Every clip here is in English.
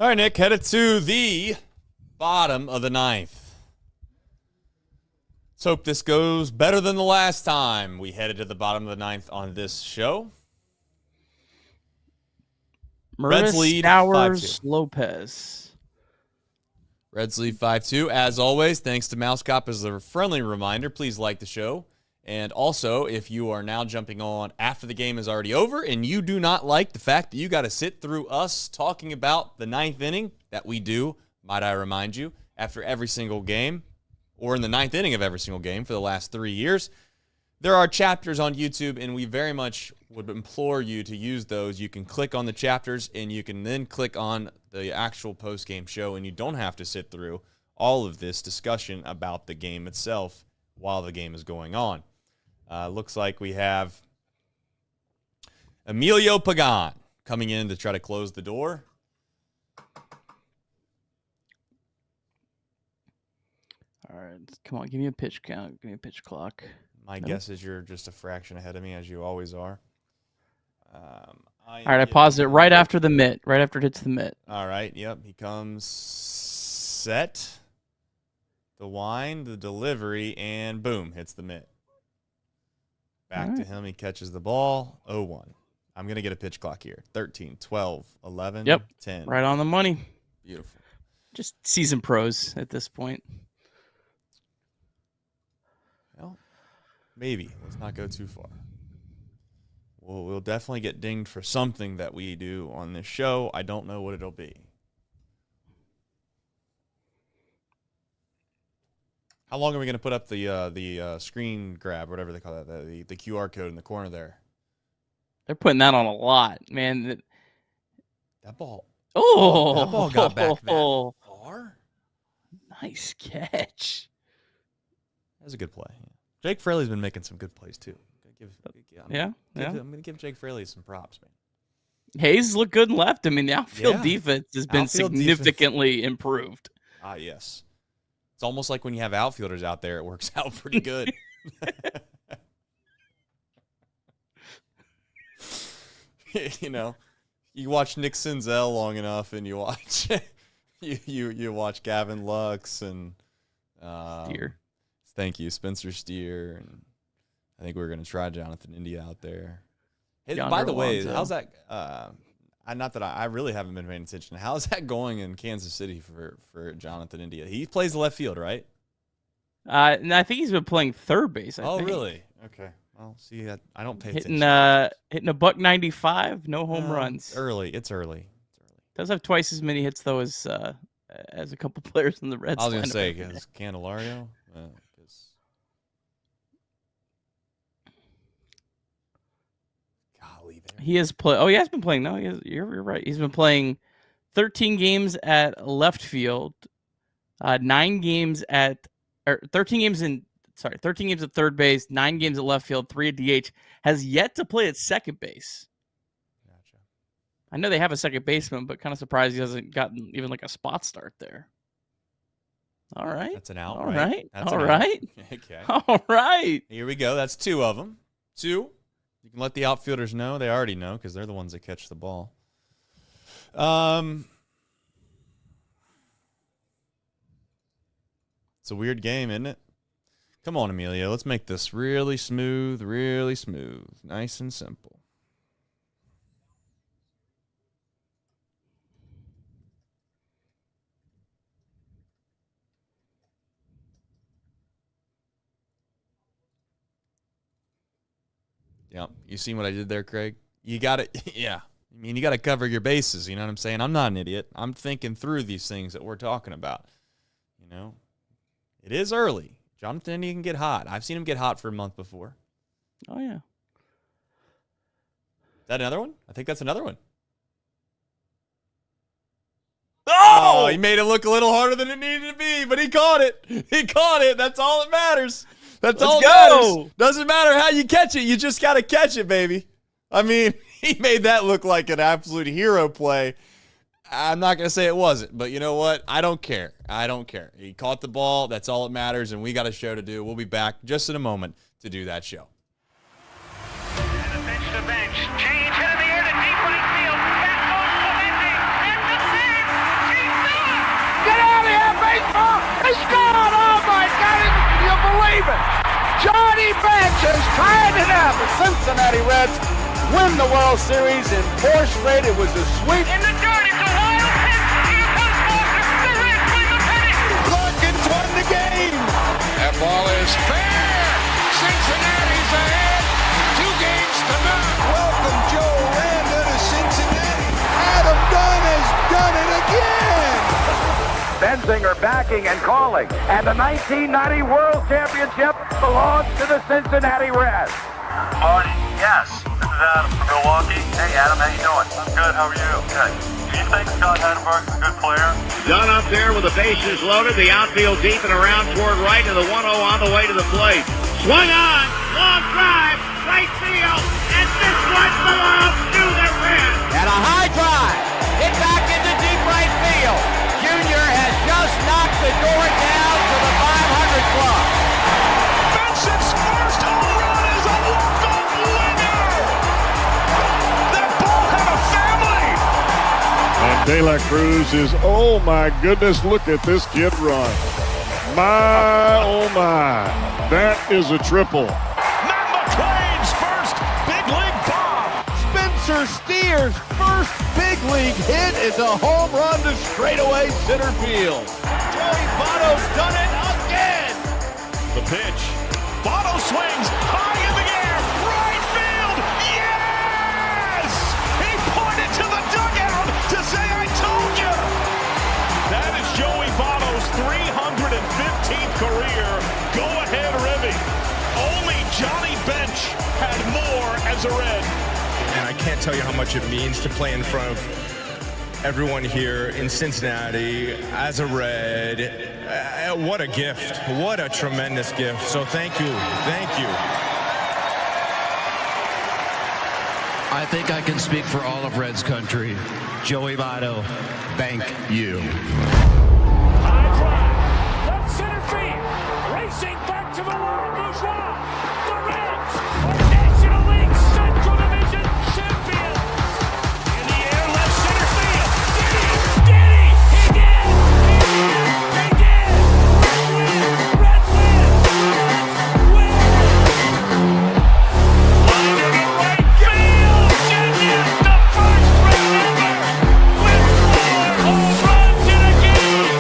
All right, Nick, headed to the bottom of the ninth. Let's hope this goes better than the last time we headed to the bottom of the ninth on this show. Reds lead 5-2. Lopez. Reds lead 5-2. As always, thanks to Mousecop as a friendly reminder, please like the show. And also, if you are now jumping on after the game is already over and you do not like the fact that you got to sit through us talking about the ninth inning, that we do, might I remind you, after every single game, or in the ninth inning of every single game for the last 3 years, there are chapters on YouTube, and we very much would implore you to use those. You can click on the chapters, and you can then click on the actual post-game show, and you don't have to sit through all of this discussion about the game itself while the game is going on. Looks like we have Emilio Pagan coming in to try to close the door. All right, come on, give me a pitch count. Give me a pitch clock. My guess is you're just a fraction ahead of me, as you always are. All right, I paused it right after the mitt, right after it hits the mitt. All right, yep, he comes set, the wind, the delivery, and boom, hits the mitt. Back to him, he catches the ball, 0-1. I'm going to get a pitch clock here. 13, 12, 11, 10. Right on the money. Beautiful. Just seasoned pros at this point. Well, maybe. Let's not go too far. We'll definitely get dinged for something that we do on this show. I don't know what it'll be. How long are we going to put up the screen grab, whatever they call that, the QR code in the corner there? They're putting that on a lot, man. That ball. Oh, that ball got back that far. Nice catch. That was a good play. Jake Fraley's been making some good plays too. I'm going to give Jake Fraley some props, man. Hayes looked good and left. I mean, the outfield defense has been significantly improved. Ah, yes. It's almost like when you have outfielders out there, it works out pretty good. You know, you watch Nick Senzel long enough, and you watch you watch Gavin Lux and Steer. Thank you, Spencer Steer, and I think we're going to try Jonathan India out there. Hey, by the way, how's that? Not that I really haven't been paying attention. How's that going in Kansas City for Jonathan India? He plays left field, right? And I think he's been playing third base. I think. Really? Okay. Well, see, I don't pay attention. Hitting a $195, no home runs. It's early. Does have twice as many hits though as a couple players in the Reds. I was gonna say, because Candelario. He has played. Oh, he has been playing. No, you're right. He's been playing 13 games at left field, 13 games at third base, 9 games at left field, 3 at DH. Has yet to play at second base. Gotcha. I know they have a second baseman, but kind of surprised he hasn't gotten even like a spot start there. All right. That's an out. All right. All right. Okay. All right. Here we go. That's 2 of them. 2. You can let the outfielders know. They already know because they're the ones that catch the ball. It's a weird game, isn't it? Come on, Emilio. Let's make this really smooth, nice and simple. Yeah, you seen what I did there, Craig? You got it. Yeah. I mean, you got to cover your bases. You know what I'm saying? I'm not an idiot. I'm thinking through these things that we're talking about. You know, it is early. Jonathan India can get hot. I've seen him get hot for a month before. Oh, yeah. Is that another one? I think that's another one. Oh! He made it look a little harder than it needed to be, but he caught it. He caught it. That's all that matters. That's all that matters. Doesn't matter how you catch it. You just got to catch it, baby. I mean, he made that look like an absolute hero play. I'm not going to say it wasn't, but you know what? I don't care. He caught the ball. That's all that matters, and we got a show to do. We'll be back just in a moment to do that show. And the bench to bench. Change hit in the air to deep right field. Back goes Clemente. It's a save. believe it? Johnny Bench is tying it up. The Cincinnati Reds win the World Series in 4 straight. It was a sweep. In the dirt, it's a wild pitch. Here comes Foster. The Reds win the pennant. Larkins won the game. That ball is fair. Cincinnati's ahead. 2 games to none. Welcome Joe Randa to Cincinnati. Adam Dunn has done it again. Benzinger backing and calling. And the 1990 World Championship belongs to the Cincinnati Reds. Marty, yes. This is Adam from Milwaukee. Hey, Adam, how you doing? I'm good. How are you? Good. Do you think Scott Hatterberg is a good player? Dunn up there with the bases loaded, the outfield deep and around toward right, and the 1-0 on the way to the plate. Swung on, long drive, right field, and this one belongs to the Reds. And a high drive. Hit back into deep right field. Junior has just knocked the door down to the 500 club. Benson's first home run is a walk-off winner. That ball had a family. And De La Cruz is, oh my goodness, look at this kid run. My, oh my, that is a triple. Matt McClain's first big league bomb. Spencer Steer's first big league hit is a home run to straightaway center field. Joey Votto's done it again. The pitch. Votto swings high in the air. Right field. Yes! He pointed to the dugout to say, I told you. That is Joey Votto's 315th career go-ahead ribby. Only Johnny Bench had more as a Red. And I can't tell you how much it means to play in front of everyone here in Cincinnati as a Red. What a gift. What a tremendous gift. So thank you. Thank you. I think I can speak for all of Reds country. Joey Votto, thank you. High drive. Left center field. Racing back to the wall. Bourgeois. The Reds are National League Central Division champions. In the air, left center field. Did he? He did! He did! Red win! Win! Line to the right field. Genius, the first Red ever. With 4 home runs in a game.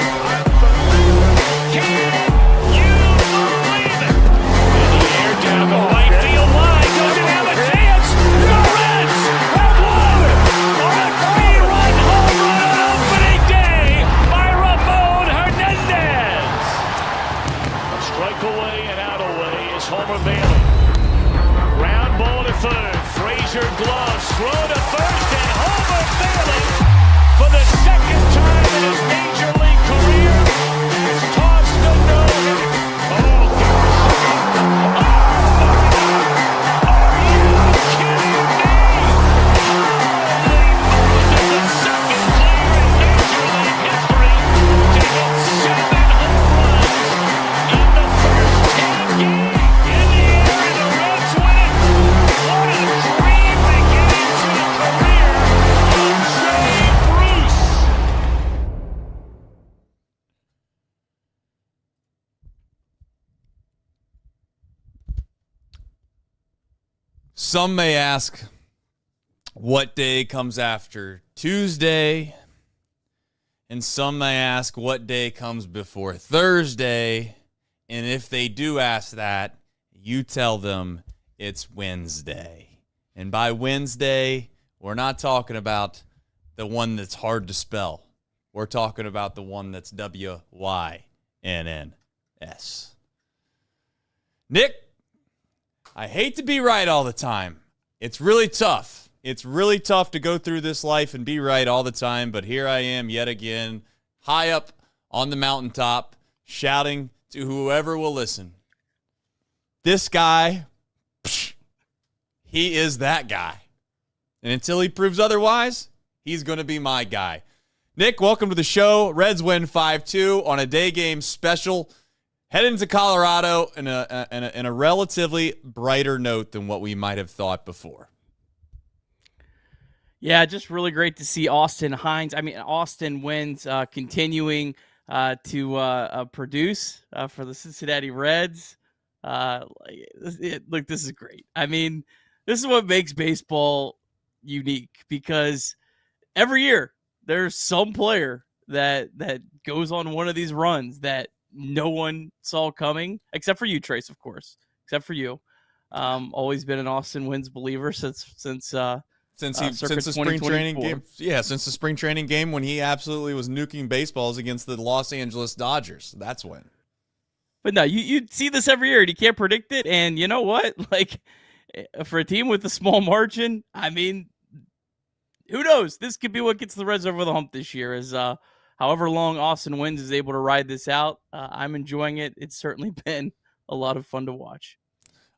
Can you believe it? In the air, down the right field line. Does it have a chance? The Reds have won on a 3-run home run on opening day by Ramon Hernandez. A strike away and out away is Homer Bailey. Ground ball to third. Frazier gloves. Throw to first, and Homer Bailey, for the second time in his major league career, has tossed a no-hitter. Oh, gosh. Are you kidding me? Holy Moses, the second player in major league history to hit 7 home runs in the first 10 games. In the air, and the Reds win. What a dream beginning to a career of Jay Bruce. Some may ask, what day comes after Tuesday? And some may ask, what day comes before Thursday? And if they do ask that, you tell them it's Wednesday. And by Wednesday, we're not talking about the one that's hard to spell. We're talking about the one that's W-Y-N-N-S. Nick, I hate to be right all the time. It's really tough. It's really tough to go through this life and be right all the time, but here I am yet again, high up on the mountaintop, shouting to whoever will listen. This guy, he is that guy. And until he proves otherwise, he's going to be my guy. Nick, welcome to the show. Reds win 5-2 on a day game special. Heading to Colorado in a relatively brighter note than what we might have thought before. Yeah, just really great to see Austin Wynns continuing to produce for the Cincinnati Reds. Look, this is great. I mean, this is what makes baseball unique, because every year there's some player that goes on one of these runs that no one saw coming, except for you, Trace, of course. Except for you. Always been an Austin Wynns believer since the spring training game. Yeah, since the spring training game when he absolutely was nuking baseballs against the Los Angeles Dodgers. That's when. But no, you see this every year and you can't predict it. And you know what? Like, for a team with a small margin, I mean, who knows? This could be what gets the Reds over the hump this year. Is however long Austin Wynns is able to ride this out. I'm enjoying it. It's certainly been a lot of fun to watch.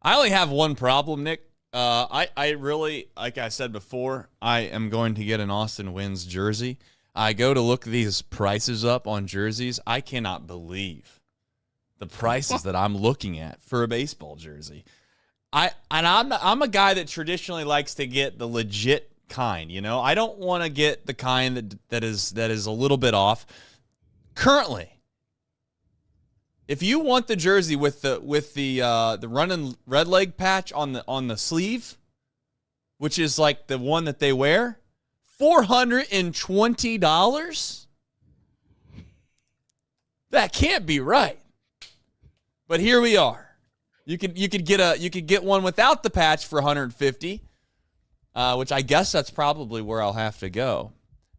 I only have one problem, Nick. I really, like I said before, I am going to get an Austin Wynns jersey. I go to look these prices up on jerseys. I cannot believe the prices that I'm looking at for a baseball jersey. I'm a guy that traditionally likes to get the legit kind, you know. I don't want to get the kind that is a little bit off. Currently, if you want the jersey with the running red leg patch on the sleeve, which is like the one that they wear, $420. That can't be right. But here we are. You could get one without the patch for $150, which I guess that's probably where I'll have to go.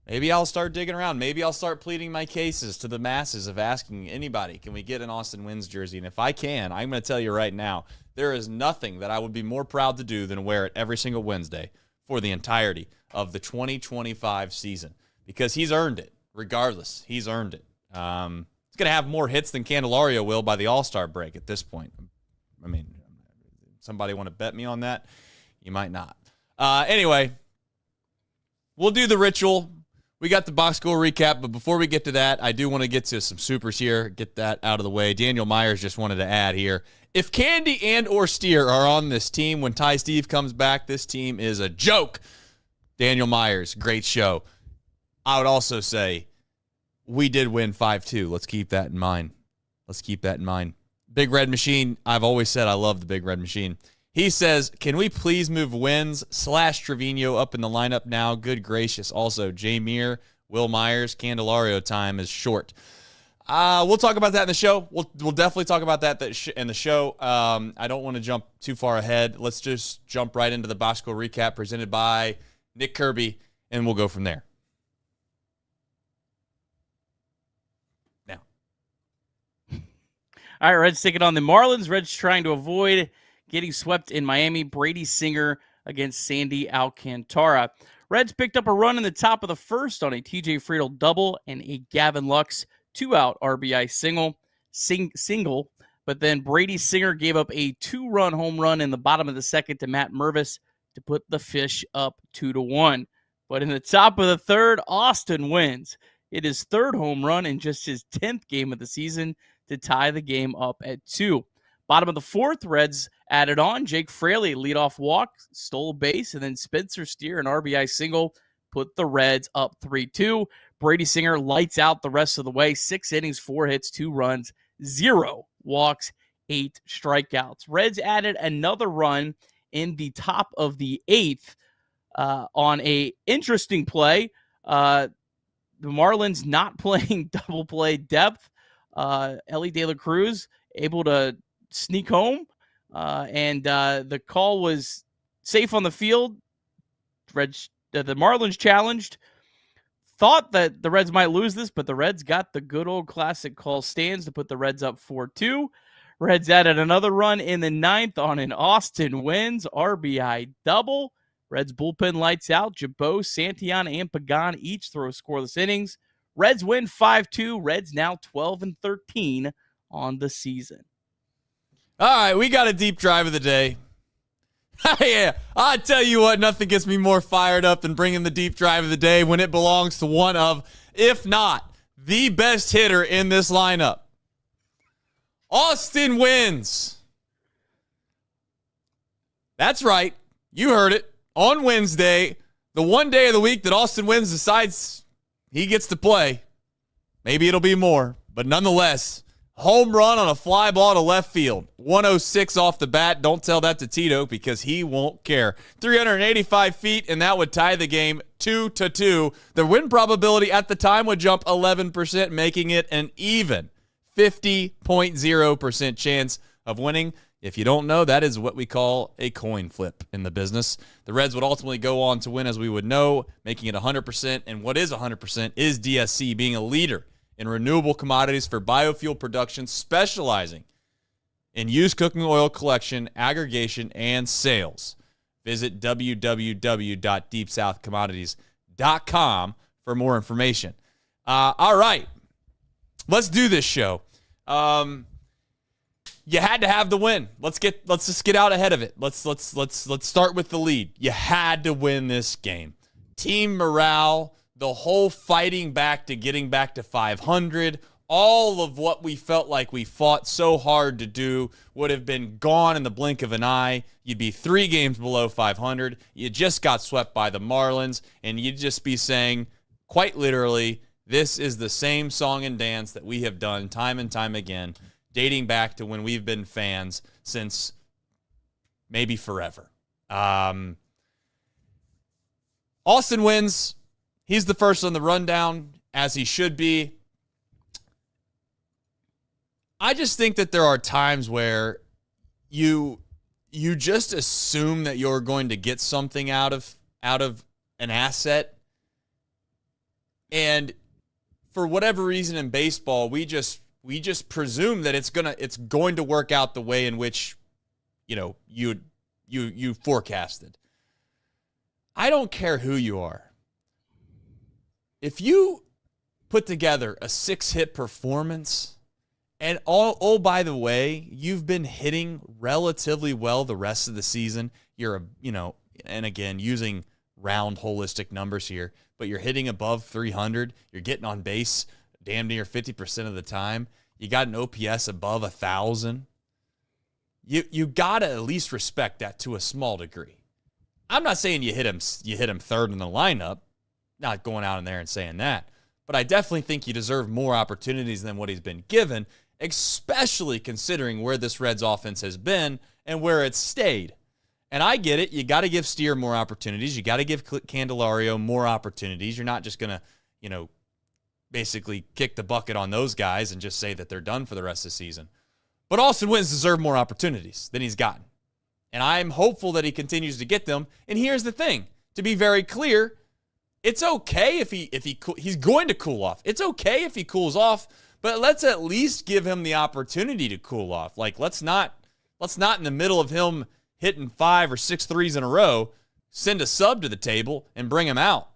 Maybe I'll start digging around. Maybe I'll start pleading my cases to the masses of asking anybody, can we get an Austin Wynns jersey? And if I can, I'm going to tell you right now, there is nothing that I would be more proud to do than wear it every single Wednesday for the entirety of the 2025 season, because he's earned it. Regardless, he's earned it. He's going to have more hits than Candelario will by the All-Star break at this point. I mean, somebody want to bet me on that? You might not. Anyway, we'll do the ritual. We got the box score recap, but before we get to that, I do want to get to some supers here, get that out of the way. Daniel Myers just wanted to add here, if Candy and or Steer are on this team when Ty Steve comes back, this team is a joke. Daniel Myers, great show. I would also say we did win 5-2. Let's keep that in mind. Big Red Machine, I've always said I love the Big Red Machine. He says, can we please move Wynns / Trevino up in the lineup now? Good gracious. Also, Jay Meir, Will Myers, Candelario time is short. We'll talk about that in the show. We'll definitely talk about that in the show. I don't want to jump too far ahead. Let's just jump right into the box score recap presented by Nick Kirby, and we'll go from there. Now. All right, Reds taking on the Marlins. Reds trying to avoid getting swept in Miami. Brady Singer against Sandy Alcantara. Reds picked up a run in the top of the first on a TJ Friedl double and a Gavin Lux 2-out RBI single. But then Brady Singer gave up a 2-run home run in the bottom of the second to Matt Mervis to put the Fish up 2-1. But in the top of the third, Austin Wynns hit his third home run in just his 10th game of the season to tie the game up at 2. Bottom of the fourth, Reds added on. Jake Fraley, leadoff walk, stole a base, and then Spencer Steer, an RBI single, put the Reds up 3-2. Brady Singer lights out the rest of the way. 6 innings, 4 hits, 2 runs, 0 walks, 8 strikeouts. Reds added another run in the top of the 8th on a interesting play. The Marlins not playing double play depth. Ellie De La Cruz able to sneak home, and the call was safe on the field. The Marlins challenged, thought that the Reds might lose this, but the Reds got the good old classic call stands to put the Reds up 4-2. Reds added another run in the 9th on an Austin Wynns RBI double. Reds bullpen lights out. Jabot, Santillan, and Pagan each throw scoreless innings. Reds win 5-2. Reds now 12-13 on the season. All right, we got a deep drive of the day. Yeah, I tell you what, nothing gets me more fired up than bringing the deep drive of the day when it belongs to one of, if not, the best hitter in this lineup. Austin Wynns. That's right. You heard it. On Wednesday, the one day of the week that Austin Wynns decides he gets to play. Maybe it'll be more, but nonetheless, Home run on a fly ball to left field. 106 off the bat. Don't tell that to Tito because he won't care. 385 feet, and that would tie the game 2-2. The win probability at the time would jump 11%, making it an even 50.0% chance of winning. If you don't know, that is what we call a coin flip in the business. The Reds would ultimately go on to win, as we would know, making it 100%. And what is 100% is DSC being a leader in renewable commodities for biofuel production, specializing in used cooking oil collection, aggregation, and sales. Visit www.deepsouthcommodities.com for more information. All right, let's do this show. You had to have the win. Let's just get out ahead of it. Let's start with the lead. You had to win this game. Team morale, the whole fighting back to getting back to 500, all of what we felt like we fought so hard to do would have been gone in the blink of an eye. You'd be 3 games below 500. You just got swept by the Marlins, and you'd just be saying, quite literally, this is the same song and dance that we have done time and time again, dating back to when we've been fans since maybe forever. Austin wins. He's the first on the rundown, as he should be. I just think that there are times where you just assume that you're going to get something out of an asset. And for whatever reason in baseball, we just presume that it's going to work out the way in which, you forecasted. I don't care who you are. If you put together a 6-hit performance, and oh, by the way, you've been hitting relatively well the rest of the season, and again, using round holistic numbers here, but you're hitting above 300, you're getting on base damn near 50% of the time, you got an OPS above 1,000, you got to at least respect that to a small degree. I'm not saying you hit him third in the lineup, not going out in there and saying that, but I definitely think you deserve more opportunities than what he's been given, especially considering where this Reds offense has been and where it's stayed. And I get it. You got to give Steer more opportunities. You got to give Candelario more opportunities. You're not just going to, basically kick the bucket on those guys and just say that they're done for the rest of the season. But Austin Wynns deserves more opportunities than he's gotten. And I'm hopeful that he continues to get them. And here's the thing. To be very clear, it's okay if he's going to cool off. It's okay if he cools off, but let's at least give him the opportunity to cool off. Like, let's not in the middle of him hitting 5 or 6 threes in a row, send a sub to the table and bring him out.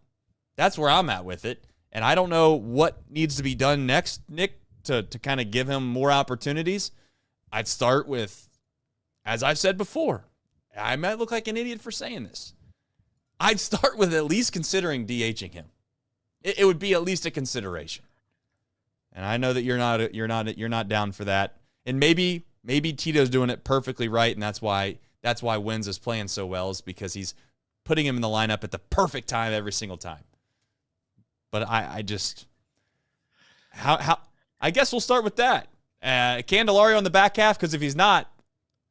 That's where I'm at with it. And I don't know what needs to be done next, Nick, to kind of give him more opportunities. I'd start with, as I've said before, I might look like an idiot for saying this. I'd start with at least considering DHing him. It would be at least a consideration. And I know that you're not down for that. And maybe Tito's doing it perfectly right, and that's why Wynns is playing so well, is because he's putting him in the lineup at the perfect time every single time. But I guess we'll start with that. Candelario on the back half, because if he's not,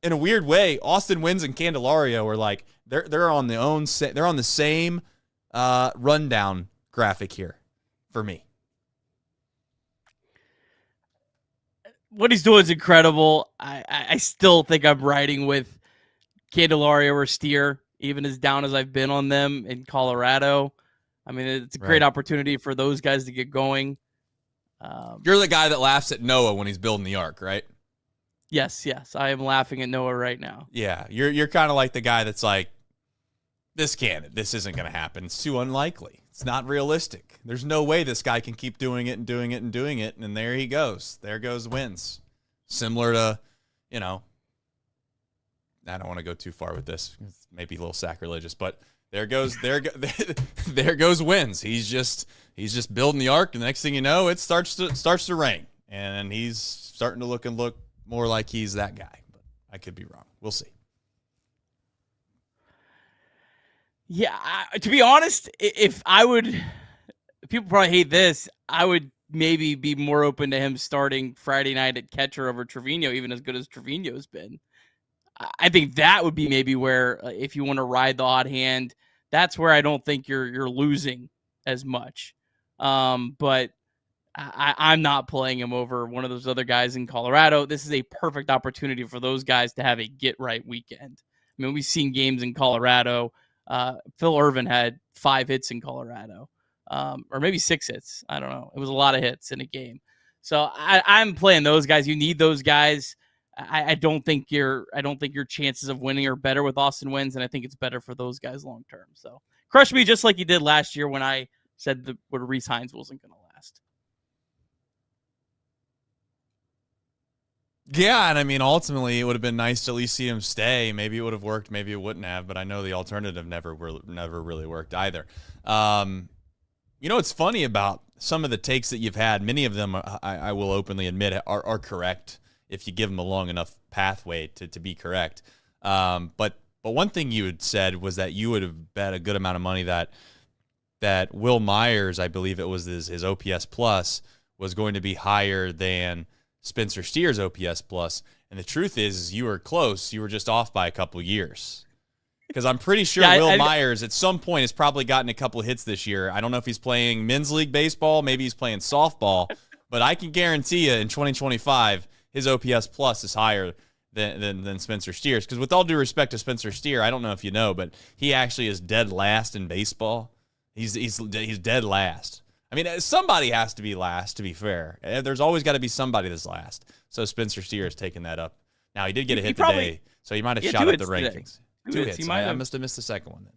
in a weird way, Austin Wynns and Candelario are like they're on the same rundown graphic here for me. What he's doing is incredible. I still think I'm riding with Candelario or Steer, even as down as I've been on them in Colorado. I mean, it's a great opportunity for those guys to get going. You're the guy that laughs at Noah when he's building the ark, right? Yes. I am laughing at Noah right now. Yeah, you're kind of like the guy that's like, this isn't going to happen. It's too unlikely. It's not realistic. There's no way this guy can keep doing it and doing it and doing it. And there he goes. There goes Wynns. Similar to, I don't want to go too far with this. It's maybe a little sacrilegious, but there goes Wynns. He's just building the ark, and the next thing you know, it starts to rain, and he's starting to look more like he's that guy. But I could be wrong. We'll see. Yeah, to be honest, people probably hate this, I would maybe be more open to him starting Friday night at catcher over Trevino, even as good as Trevino's been. I think that would be maybe where, if you want to ride the hot hand, that's where I don't think you're losing as much. But I'm not playing him over one of those other guys in Colorado. This is a perfect opportunity for those guys to have a get-right weekend. I mean, we've seen games in Colorado. Phil Irvin had 5 hits in Colorado, or maybe 6 hits. I don't know. It was a lot of hits in a game. So I'm playing those guys. You need those guys. I don't think your chances of winning are better with Austin Wynns, and I think it's better for those guys long term. So crush me just like you did last year when I said that Rhys Hines wasn't going to last. Yeah, and I mean, ultimately, it would have been nice to at least see him stay. Maybe it would have worked, maybe it wouldn't have, but I know the alternative never really worked either. What's funny about some of the takes that you've had, many of them, I will openly admit, are correct if you give them a long enough pathway to be correct. But one thing you had said was that you would have bet a good amount of money that Will Myers, I believe it was his OPS plus, was going to be higher than Spencer Steer's OPS plus. And the truth is you were close. You were just off by a couple years. Because I'm pretty sure Will Myers at some point has probably gotten a couple hits this year. I don't know if he's playing men's league baseball. Maybe he's playing softball. But I can guarantee you in 2025, his OPS plus is higher than Spencer Steer's. Because with all due respect to Spencer Steer, I don't know if you know, but he actually is dead last in baseball. He's dead last. I mean, somebody has to be last, to be fair. There's always got to be somebody that's last. So Spencer Steer has taken that up. Now, he did get a hit today, so he might have shot up the rankings. 2 hits. I must have missed the second one then.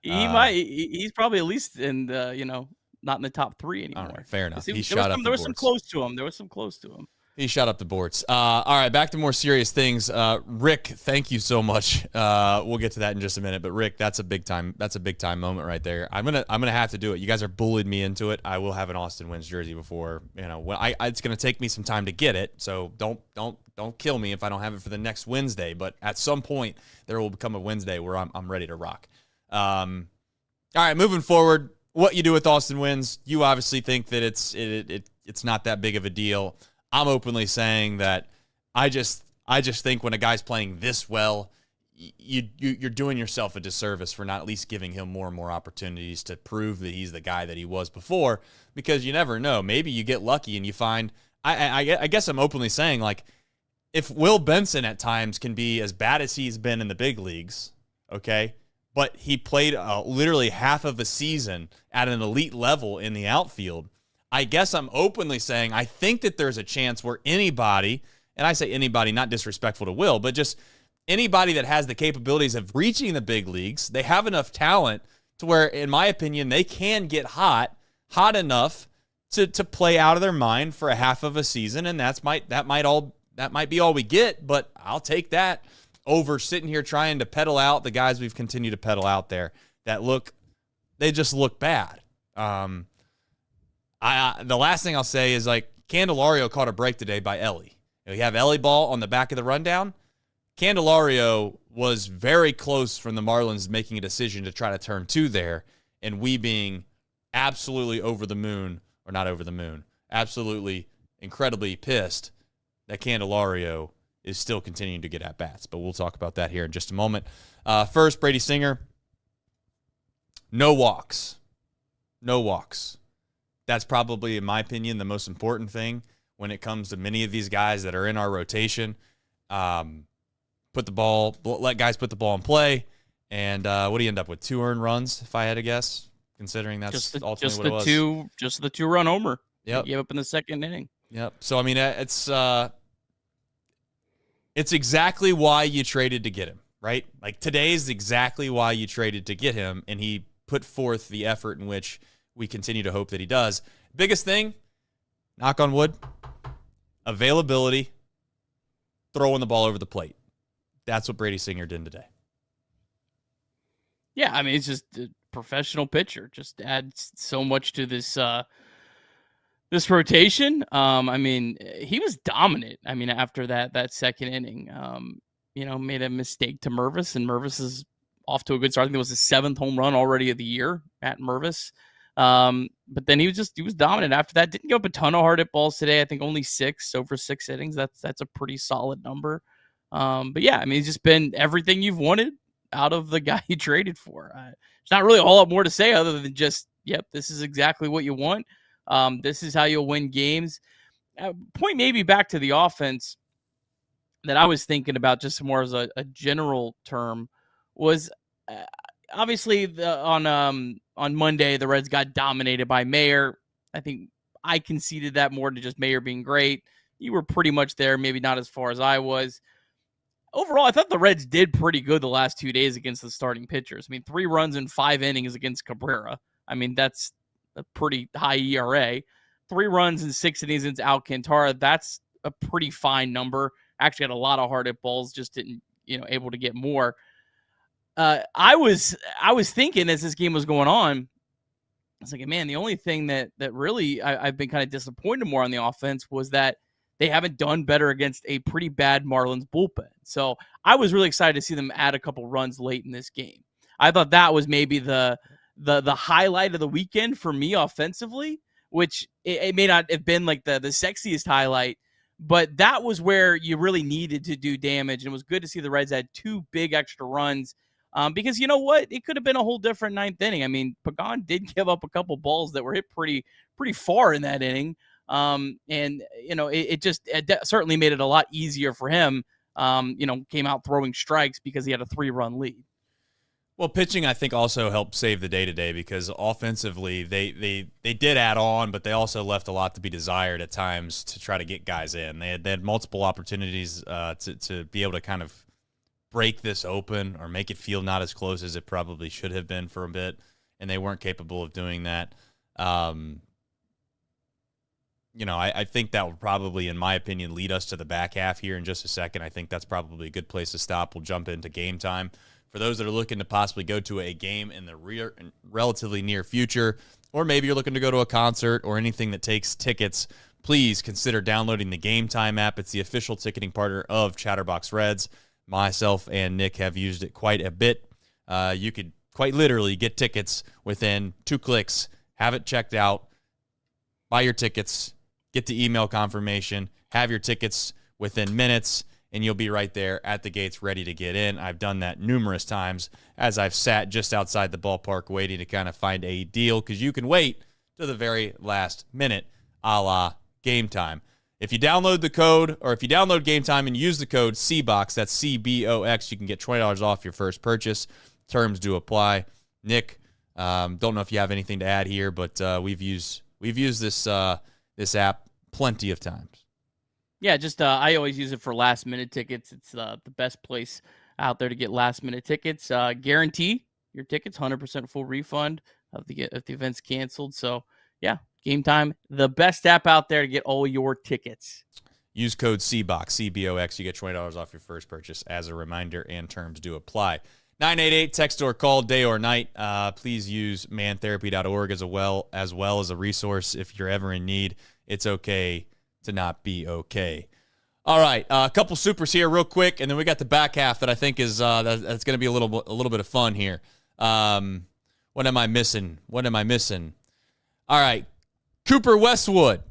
He's probably at least in the, not in the top 3 anymore. All right, fair enough. There was some close to him. He shot up the boards. All right, back to more serious things. Rick, thank you so much. We'll get to that in just a minute. But Rick, that's a big time moment right there. I'm gonna have to do it. You guys are bullied me into it. I will have an Austin Wynns jersey before it's gonna take me some time to get it. So don't kill me if I don't have it for the next Wednesday. But at some point there will become a Wednesday where I'm ready to rock. All right, moving forward, what you do with Austin Wynns, you obviously think that it's not that big of a deal. I'm openly saying that I just think when a guy's playing this well, you're doing yourself a disservice for not at least giving him more and more opportunities to prove that he's the guy that he was before, because you never know. Maybe you get lucky and you find I guess I'm openly saying, like, if Will Benson at times can be as bad as he's been in the big leagues, okay, but he played literally half of a season at an elite level in the outfield, I guess I'm openly saying I think that there's a chance where anybody, and I say anybody, not disrespectful to Will, but just anybody that has the capabilities of reaching the big leagues, they have enough talent to where, in my opinion, they can get hot enough to play out of their mind for a half of a season, and that might be all we get, but I'll take that over sitting here trying to pedal out the guys we've continued to pedal out there they just look bad. The last thing I'll say is, like, Candelario caught a break today by Ellie. You have Ellie ball on the back of the rundown. Candelario was very close from the Marlins making a decision to try to turn 2 there, and we being absolutely absolutely incredibly pissed that Candelario is still continuing to get at-bats. But we'll talk about that here in just a moment. First, Brady Singer, no walks. That's probably, in my opinion, the most important thing when it comes to many of these guys that are in our rotation. Let guys put the ball in play. And what do you end up with? 2 earned runs, if I had to guess, considering that's ultimately what it was. Just the 2-run homer. Yep. He gave up in the second inning. Yep. So, I mean, it's exactly why you traded to get him, right? Like, today is exactly why you traded to get him, and he put forth the effort in which we continue to hope that he does. Biggest thing, knock on wood, availability, throwing the ball over the plate. That's what Brady Singer did today. Yeah, I mean, it's just a professional pitcher. Just adds so much to this this rotation. I mean, he was dominant. I mean, after that second inning, made a mistake to Mervis, and Mervis is off to a good start. I think it was his 7th home run already of the year at Mervis. But then he was dominant after that. Didn't give up a ton of hard hit balls today. I think only 6 over 6 innings. That's a pretty solid number. But yeah, I mean, he's just been everything you've wanted out of the guy you traded for. There's not really a whole lot more to say other than just, yep, this is exactly what you want. This is how you'll win games. Point maybe back to the offense that I was thinking about just more as a general term was obviously on Monday, the Reds got dominated by Mayer. I think I conceded that more to just Mayer being great. You were pretty much there, maybe not as far as I was. Overall, I thought the Reds did pretty good the last 2 days against the starting pitchers. I mean, 3 runs in 5 innings against Cabrera. I mean, that's a pretty high ERA. 3 runs in 6 innings against Alcantara. That's a pretty fine number. Actually had a lot of hard hit balls, just didn't, able to get more. I was thinking as this game was going on, I was like, man, the only thing that really I've been kind of disappointed more on the offense was that they haven't done better against a pretty bad Marlins bullpen. So I was really excited to see them add a couple runs late in this game. I thought that was maybe the highlight of the weekend for me offensively, which it may not have been like the sexiest highlight, but that was where you really needed to do damage. And it was good to see the Reds had 2 big extra runs because you know what? It could have been a whole different 9th inning. I mean, Pagan did give up a couple balls that were hit pretty far in that inning. It certainly made it a lot easier for him. Came out throwing strikes because he had a 3-run lead. Well, pitching, I think, also helped save the day today because offensively they did add on, but they also left a lot to be desired at times to try to get guys in. They had multiple opportunities to be able to kind of break this open or make it feel not as close as it probably should have been for a bit, and they weren't capable of doing that. I think that will probably, in my opinion, lead us to the back half here in just a second. I think that's probably a good place to stop. We'll jump into game time. For those that are looking to possibly go to a game in the relatively near future, or maybe you're looking to go to a concert or anything that takes tickets, please consider downloading the Game Time app. It's the official ticketing partner of Chatterbox Reds. Myself and Nick have used it quite a bit. You could quite literally get tickets within 2 clicks, have it checked out, buy your tickets, get the email confirmation, have your tickets within minutes, and you'll be right there at the gates ready to get in. I've done that numerous times as I've sat just outside the ballpark waiting to kind of find a deal because you can wait to the very last minute, a la Game Time. If you download the code, or if you download Game Time and use the code CBOX, that's CBOX, you can get $20 off your first purchase. Terms do apply. Nick, don't know if you have anything to add here, but we've used this app plenty of times. Yeah, just I always use it for last minute tickets. It's the best place out there to get last minute tickets. Guarantee your tickets, 100% full refund if the event's canceled. So yeah, Game Time, the best app out there to get all your tickets. Use code CBOX, CBOX. You get $20 off your first purchase as a reminder, and terms do apply. 988, text or call, day or night. Please use mantherapy.org as well as a resource if you're ever in need. It's okay to not be okay. All right, a couple supers here real quick, and then we got the back half that I think is that's going to be a little bit of fun here. What am I missing? All right, Cooper Westwood.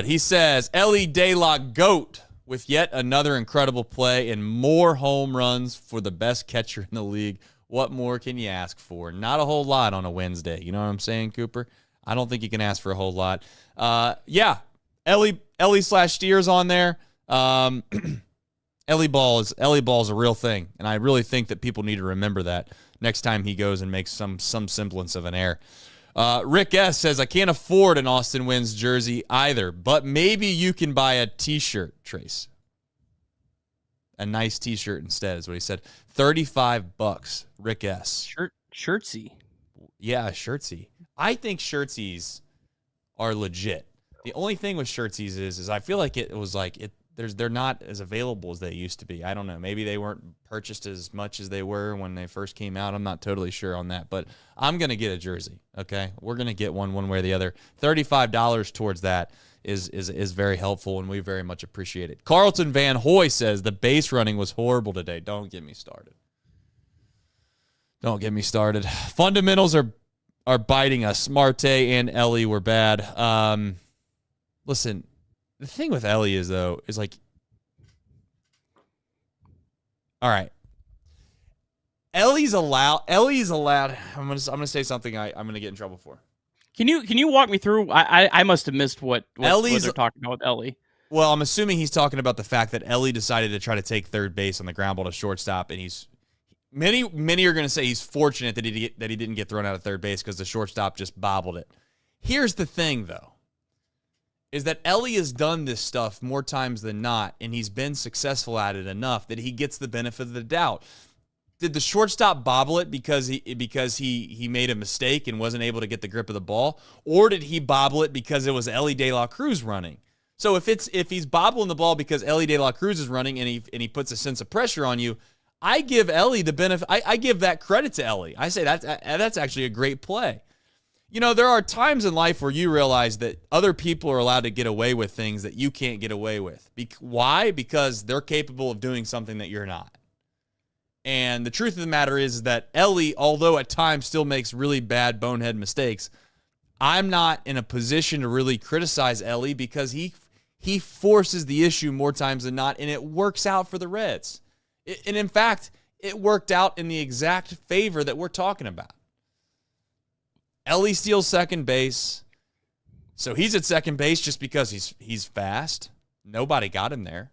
He says, Ellie De La Goat with yet another incredible play and more home runs for the best catcher in the league. What more can you ask for? Not a whole lot on a Wednesday. You know what I'm saying, Cooper? I don't think you can ask for a whole lot. Yeah, Ellie/Steers on there. Ellie Ball's a real thing, and I really think that people need to remember that next time he goes and makes some semblance of an error. Rick S. says, I can't afford an Austin Wynns jersey either, but maybe you can buy a T-shirt, Trace. A nice T-shirt instead is what he said. $35, Rick S. Shirtsy. Yeah, shirtsy. I think shirtsies are legit. The only thing with shirtsies is I feel like they're not as available as they used to be. I don't know. Maybe they weren't purchased as much as they were when they first came out. I'm not totally sure on that, but I'm going to get a jersey, okay? We're going to get one way or the other. $35 towards that is very helpful, and we very much appreciate it. Carlton Van Hoy says, the base running was horrible today. Don't get me started. Fundamentals are are biting us. Marte and Ellie were bad. Listen, the thing with Ellie is like, all right. Ellie's allowed. I'm gonna say something I'm gonna get in trouble for. Can you walk me through? I must have missed what they're talking about with Ellie. Well, I'm assuming he's talking about the fact that Ellie decided to try to take third base on the ground ball to shortstop, and many are going to say he's fortunate that he didn't get thrown out of third base because the shortstop just bobbled it. Here's the thing, though, is that Ellie has done this stuff more times than not, and he's been successful at it enough that he gets the benefit of the doubt. Did the shortstop bobble it because he made a mistake and wasn't able to get the grip of the ball, or did he bobble it because it was Ellie De La Cruz running? So if he's bobbling the ball because Ellie De La Cruz is running and he puts a sense of pressure on you, I give Ellie the benefit. I give that credit to Ellie. I say that's actually a great play. You know, there are times in life where you realize that other people are allowed to get away with things that you can't get away with. Why? Because they're capable of doing something that you're not. And the truth of the matter is that Ellie, although at times still makes really bad bonehead mistakes, I'm not in a position to really criticize Ellie because he forces the issue more times than not, and it works out for the Reds. And in fact, it worked out in the exact favor that we're talking about. Ellie steals second base, so he's at second base just because he's fast. Nobody got him there.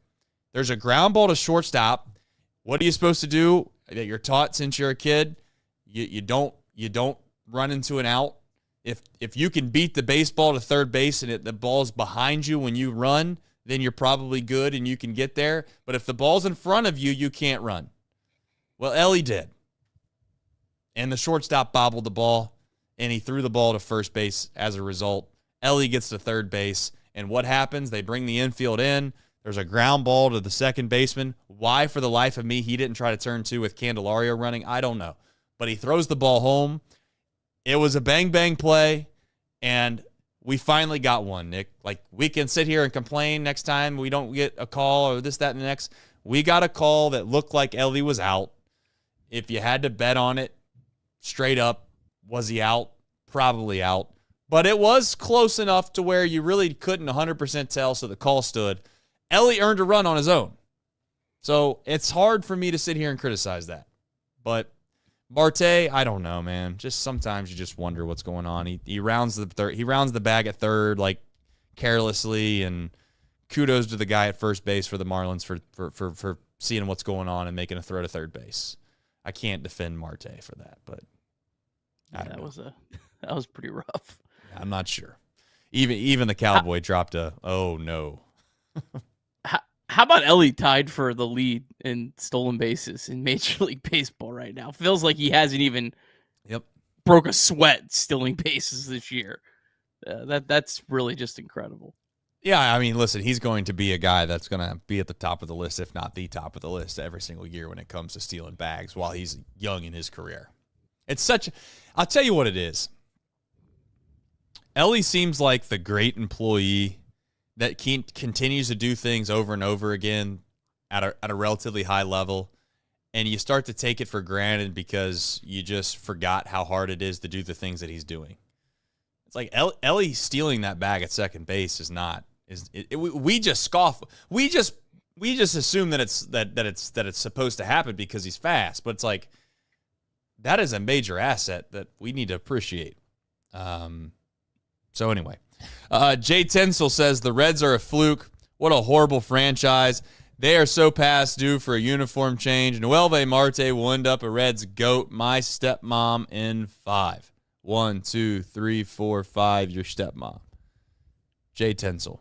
There's a ground ball to shortstop. What are you supposed to do? That you're taught since you're a kid. You don't run into an out. If you can beat the baseball to third base and the ball's behind you when you run, then you're probably good and you can get there. But if the ball's in front of you, you can't run. Well, Ellie did. And the shortstop bobbled the ball, and he threw the ball to first base as a result. Ellie gets to third base, and what happens? They bring the infield in. There's a ground ball to the second baseman. Why, for the life of me, he didn't try to turn two with Candelario running, I don't know. But he throws the ball home. It was a bang-bang play, and we finally got one, Nick. Like, we can sit here and complain next time we don't get a call or this, that, and the next. We got a call that looked like Ellie was out. If you had to bet on it, straight up, was he out? Probably out. But it was close enough to where you really couldn't 100% tell, so the call stood. Ellie earned a run on his own. So it's hard for me to sit here and criticize that. But Marte, I don't know, man. Just sometimes you just wonder what's going on. He rounds the bag at third, like, carelessly, and kudos to the guy at first base for the Marlins for seeing what's going on and making a throw to third base. I can't defend Marte for that, but that was pretty rough. I'm not sure. Even the Cowboy dropped a oh no. How about Ellie tied for the lead in stolen bases in Major League Baseball right now? Feels like he hasn't even broke a sweat stealing bases this year. That's really just incredible. Yeah, I mean, listen, he's going to be a guy that's going to be at the top of the list, if not the top of the list, every single year when it comes to stealing bags while he's young in his career. I'll tell you what it is. Ellie seems like the great employee that continues to do things over and over again at a relatively high level, and you start to take it for granted because you just forgot how hard it is to do the things that he's doing. It's like Ellie stealing that bag at second base is not. We just scoff. We just assume that it's supposed to happen because he's fast, but it's like that is a major asset that we need to appreciate. So anyway, Jay Tensel says the Reds are a fluke. What a horrible franchise. They are so past due for a uniform change. Noelve Marte will end up a Reds GOAT. My stepmom in 5. 1, 2, 3, 4, 5. Your stepmom. Jay Tensel.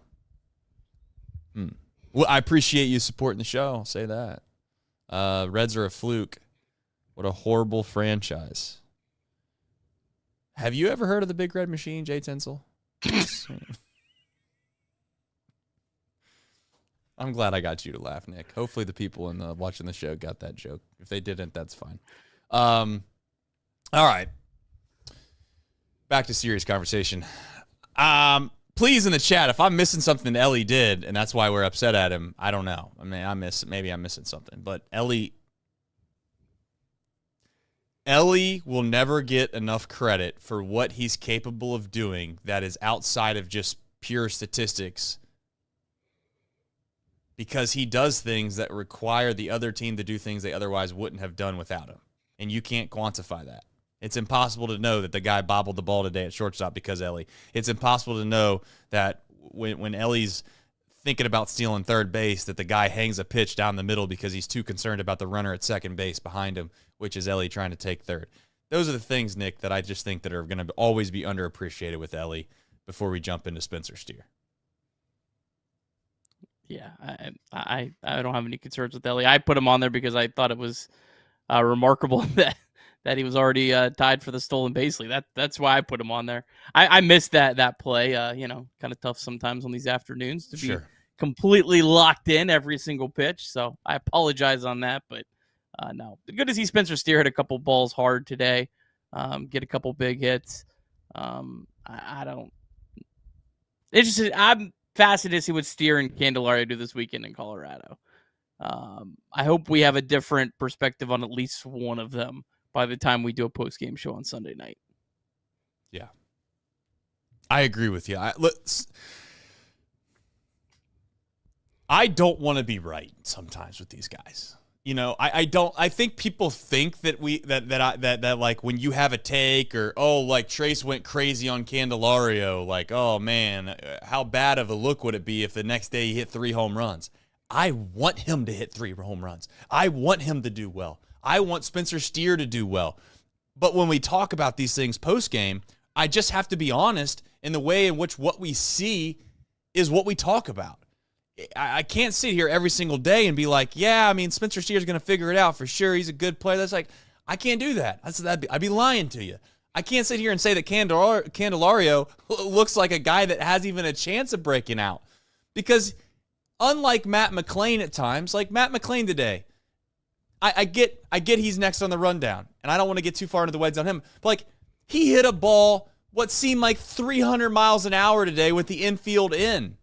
Well, I appreciate you supporting the show. I'll say that. Reds are a fluke. What a horrible franchise. Have you ever heard of the Big Red Machine, Jay Tensel? I'm glad I got you to laugh, Nick. Hopefully the people watching the show got that joke. If they didn't, that's fine. All right. Back to serious conversation. Please, in the chat, if I'm missing something Ellie did, and that's why we're upset at him, I don't know. I mean, maybe I'm missing something. But Ellie Ellie will never get enough credit for what he's capable of doing that is outside of just pure statistics, because he does things that require the other team to do things they otherwise wouldn't have done without him. And you can't quantify that. It's impossible to know that the guy bobbled the ball today at shortstop because Ellie. It's impossible to know that when Ellie's thinking about stealing third base, that the guy hangs a pitch down the middle because he's too concerned about the runner at second base behind him, which is Ellie trying to take third. Those are the things, Nick, that I just think that are going to always be underappreciated with Ellie before we jump into Spencer Steer. Yeah, I don't have any concerns with Ellie. I put him on there because I thought it was remarkable that he was already tied for the stolen base lead. That's why I put him on there. I missed that play. Kind of tough sometimes on these afternoons to be completely locked in every single pitch. So I apologize on that, but no. Good to see Spencer Steer hit a couple balls hard today, get a couple big hits. I don't. It's just I'm fascinated to see what Steer and Candelario do this weekend in Colorado. I hope we have a different perspective on at least one of them by the time we do a post-game show on Sunday night. Yeah. I agree with you. I don't want to be right sometimes with these guys. I think people think that that like when you have a take or, like Trace went crazy on Candelario, like, oh man, how bad of a look would it be if the next day he hit 3 home runs? I want him to hit 3 home runs. I want him to do well. I want Spencer Steer to do well. But when we talk about these things post-game, I just have to be honest in the way in which what we see is what we talk about. I can't sit here every single day and be like, yeah, I mean, Spencer Steer's going to figure it out for sure. He's a good player. That's like, I can't do that. I'd be lying to you. I can't sit here and say that Candelario looks like a guy that has even a chance of breaking out. Because unlike Matt McLain at times, like Matt McLain today, I get he's next on the rundown, and I don't want to get too far into the weeds on him. But like, he hit a ball what seemed like 300 miles an hour today with the infield in.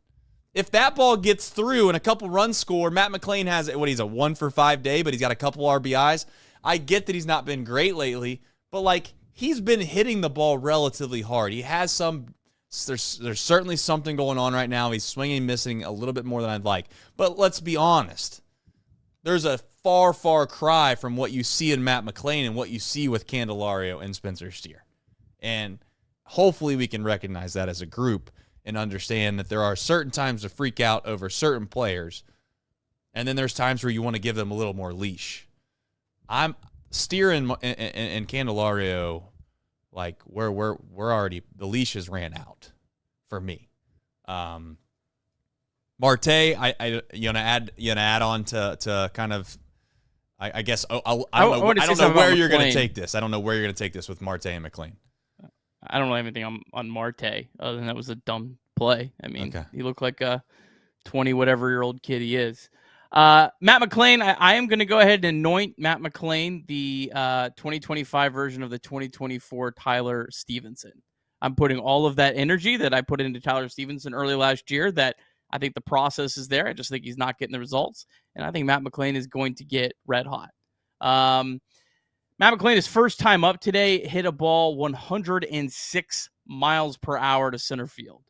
If that ball gets through and a couple runs score, Matt McLain has he's a 1-for-5 day, but he's got a couple RBIs. I get that he's not been great lately, but like, he's been hitting the ball relatively hard. He has there's certainly something going on right now. He's swinging, missing a little bit more than I'd like. But let's be honest. There's a far, far cry from what you see in Matt McLain and what you see with Candelario and Spencer Steer. And hopefully we can recognize that as a group and understand that there are certain times to freak out over certain players, and then there's times where you want to give them a little more leash. I'm Steer and Candelario, like we're already, the leash has ran out for me. Marte, you want to add on to kind of, I guess I don't know where you're going to take this. I don't know where you're going to take this with Marte and McLean. I don't know anything on Marte other than that was a dumb play. I mean, He looked like a 20-whatever-year-old kid he is. Matt McLain, I am going to go ahead and anoint Matt McLain the 2025 version of the 2024 Tyler Stevenson. I'm putting all of that energy that I put into Tyler Stevenson early last year, that I think the process is there. I just think he's not getting the results, and I think Matt McLain is going to get red hot. Matt McLain, his first time up today, hit a ball 106 miles per hour to center field.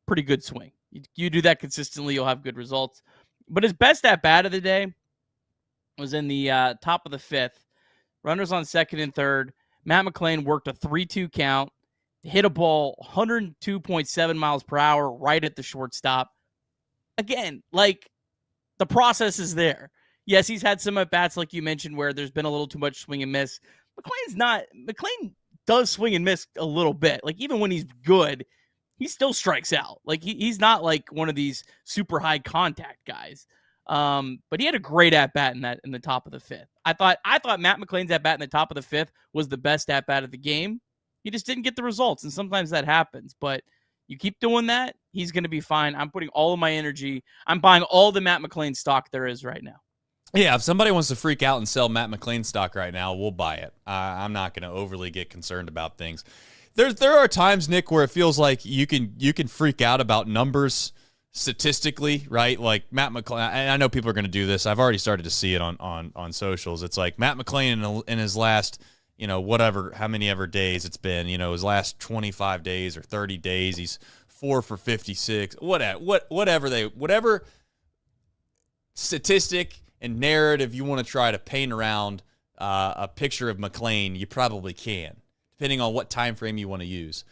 Pretty good swing. You do that consistently, you'll have good results. But his best at-bat of the day was in the top of the 5th. Runners on second and third. Matt McLain worked a 3-2 count, hit a ball 102.7 miles per hour right at the shortstop. Again, like, the process is there. Yes, he's had some at-bats, like you mentioned, where there's been a little too much swing and miss. McLain does swing and miss a little bit. Like, even when he's good, he still strikes out. Like, he's not like one of these super high contact guys. But he had a great at-bat in the top of the 5th. I thought Matt McLain's at-bat in the top of the 5th was the best at-bat of the game. He just didn't get the results, and sometimes that happens. But you keep doing that, he's going to be fine. I'm putting all of my energy. I'm buying all the Matt McLain stock there is right now. Yeah, if somebody wants to freak out and sell Matt McLain stock right now, we'll buy it. I'm not going to overly get concerned about things. There are times, Nick, where it feels like you can freak out about numbers statistically, right? Like Matt McClain, and I know people are going to do this. I've already started to see it on socials. It's like Matt McClain in his last, whatever, how many ever days it's been, his last 25 days or 30 days, he's 4 for 56, whatever statistic and narrative you want to try to paint around a picture of McClain, you probably can, depending on what time frame you want to use.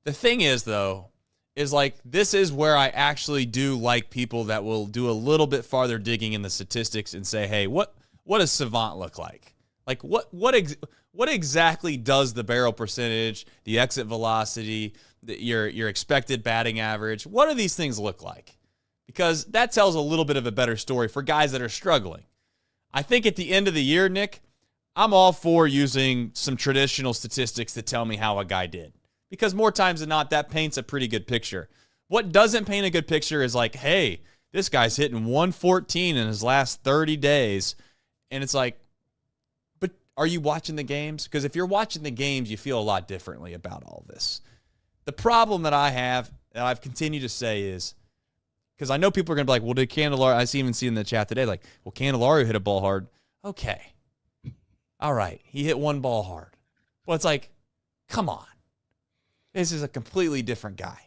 The thing is, though, is like this is where I actually do like people that will do a little bit farther digging in the statistics and say, hey, what does Savant look like? Like what exactly does the barrel percentage, the exit velocity, your expected batting average, what do these things look like? Because that tells a little bit of a better story for guys that are struggling. I think at the end of the year, Nick, I'm all for using some traditional statistics to tell me how a guy did. Because more times than not, that paints a pretty good picture. What doesn't paint a good picture is like, hey, this guy's hitting 114 in his last 30 days. And it's like, but are you watching the games? Because if you're watching the games, you feel a lot differently about all this. The problem that I have, and I've continued to say is, because I know people are going to be like, well, did Candelario, I even see in the chat today, like, well, Candelario hit a ball hard. Okay. All right. He hit one ball hard. Well, it's like, come on. This is a completely different guy.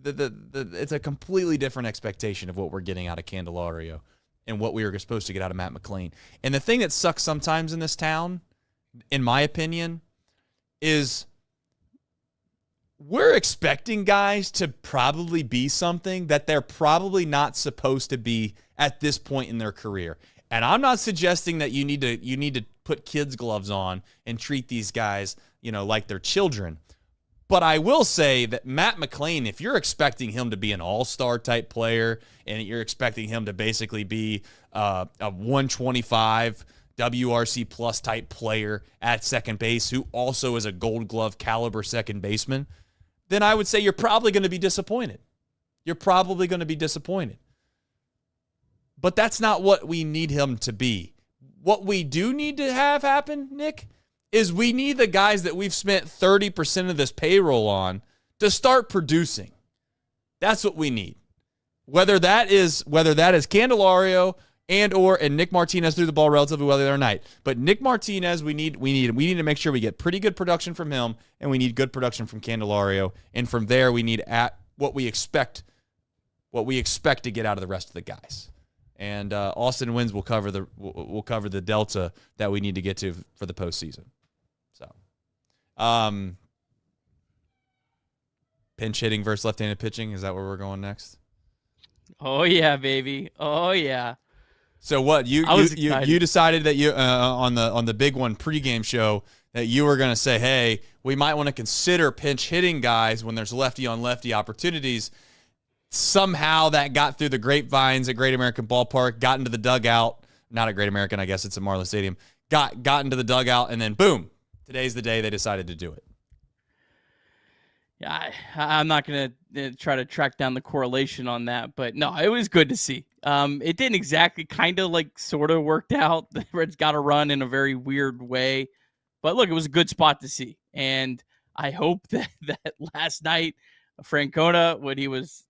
It's a completely different expectation of what we're getting out of Candelario and what we were supposed to get out of Matt McClain. And the thing that sucks sometimes in this town, in my opinion, is we're expecting guys to probably be something that they're probably not supposed to be at this point in their career. And I'm not suggesting that you need to put kids' gloves on and treat these guys, like they're children. But I will say that Matt McClain, if you're expecting him to be an all-star type player and you're expecting him to basically be a 125 WRC plus type player at second base who also is a Gold Glove caliber second baseman, then I would say you're probably going to be disappointed. But that's not what we need him to be. What we do need to have happen, Nick, is we need the guys that we've spent 30% of this payroll on to start producing. That's what we need. Whether that is Candelario and Nick Martinez threw the ball relatively well the other night. But Nick Martinez, we need to make sure we get pretty good production from him, and we need good production from Candelario. And from there, we need at what we expect to get out of the rest of the guys. And Austin Wynns will cover the delta that we need to get to for the postseason. So, pinch hitting versus left-handed pitching, is that where we're going next? Oh yeah, baby. Oh yeah. So what you decided that you on the big one pregame show that you were going to say, hey, we might want to consider pinch hitting guys when there's lefty on lefty opportunities. Somehow that got through the grapevines at Great American Ballpark, got into the dugout. Not at Great American, I guess it's at Marlins Stadium. Got into the dugout, and then boom, today's the day they decided to do it. Yeah, I'm not going to try to track down the correlation on that, but no, it was good to see. It didn't exactly kind of sort of worked out. The Reds got a run in a very weird way, but look, it was a good spot to see. And I hope that last night, Francona, when he was,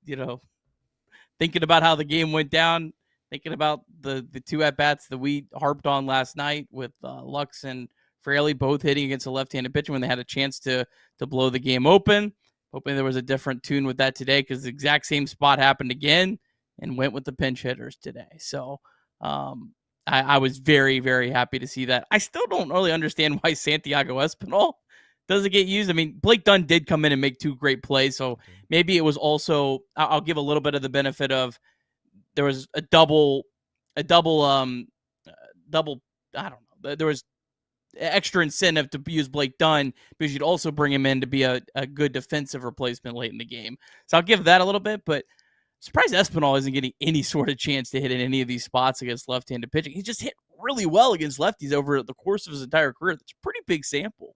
thinking about how the game went down, thinking about the two at-bats that we harped on last night with Lux and Fraley both hitting against a left-handed pitcher when they had a chance to blow the game open. Hoping there was a different tune with that today because the exact same spot happened again and went with the pinch hitters today. So I was very, very happy to see that. I still don't really understand why Santiago Espinal doesn't get used. I mean, Blake Dunn did come in and make two great plays, so maybe it was also, I'll give a little bit of the benefit of there was a double, I don't know. There was extra incentive to use Blake Dunn because you'd also bring him in to be a good defensive replacement late in the game. So I'll give that a little bit, but surprised Espinal isn't getting any sort of chance to hit in any of these spots against left-handed pitching. He just hit really well against lefties over the course of his entire career. That's a pretty big sample.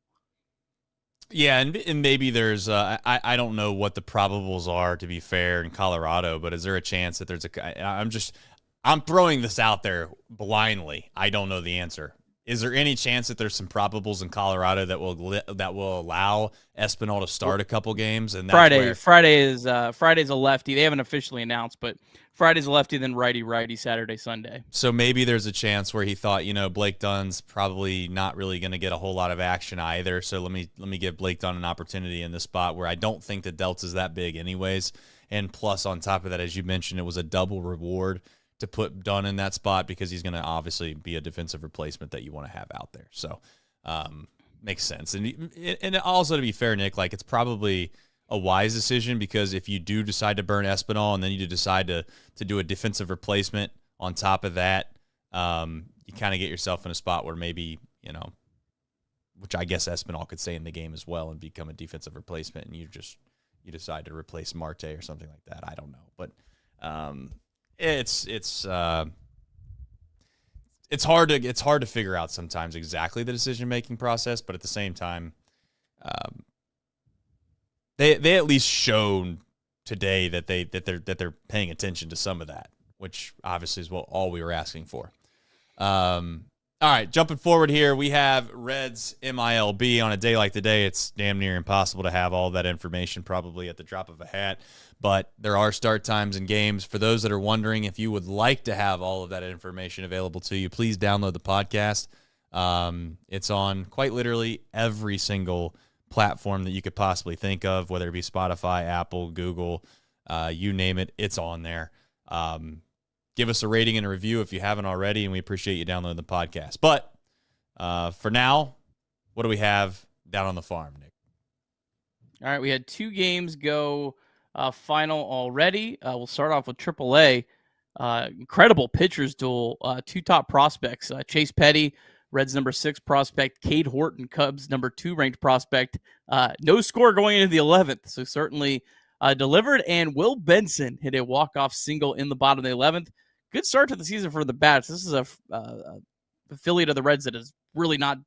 Yeah, and maybe there's I don't know what the probables are, to be fair, in Colorado, but is there a chance that there's I'm throwing this out there blindly. I don't know the answer. Is there any chance that there's some probables in Colorado that will allow Espinal to start a couple games? And that's Friday's a lefty. They haven't officially announced, but Friday's a lefty, then righty, Saturday, Sunday. So maybe there's a chance where he thought, Blake Dunn's probably not really going to get a whole lot of action either. So let me give Blake Dunn an opportunity in this spot where I don't think the delta's that big anyways. And plus, on top of that, as you mentioned, it was a double reward to put Dunn in that spot because he's going to obviously be a defensive replacement that you want to have out there. So makes sense. And also, to be fair, Nick, like it's probably a wise decision because if you do decide to burn Espinal and then you decide to do a defensive replacement on top of that, you kind of get yourself in a spot where maybe, which I guess Espinal could stay in the game as well and become a defensive replacement, and you decide to replace Marte or something like that. I don't know, but it's hard to figure out sometimes exactly the decision-making process, but at the same time, they at least shown today that they're paying attention to some of that, which obviously is all we were asking for. All right, jumping forward here, we have Reds MILB. On a day like today, it's damn near impossible to have all that information probably at the drop of a hat, but there are start times and games. For those that are wondering if you would like to have all of that information available to you, please download the podcast. It's on quite literally every single platform that you could possibly think of, whether it be Spotify, Apple, Google, you name it, it's on there. Give us a rating and a review if you haven't already, and we appreciate you downloading the podcast. But for now, what do we have down on the farm, Nick? All right, we had 2 games go final already. We'll start off with AAA. Incredible pitchers duel. 2 top prospects. Chase Petty, Reds number 6 prospect. Cade Horton, Cubs number 2 ranked prospect. No score going into the 11th, so certainly delivered. And Will Benson hit a walk-off single in the bottom of the 11th. Good start to the season for the Bats. This is a affiliate of the Reds that has really not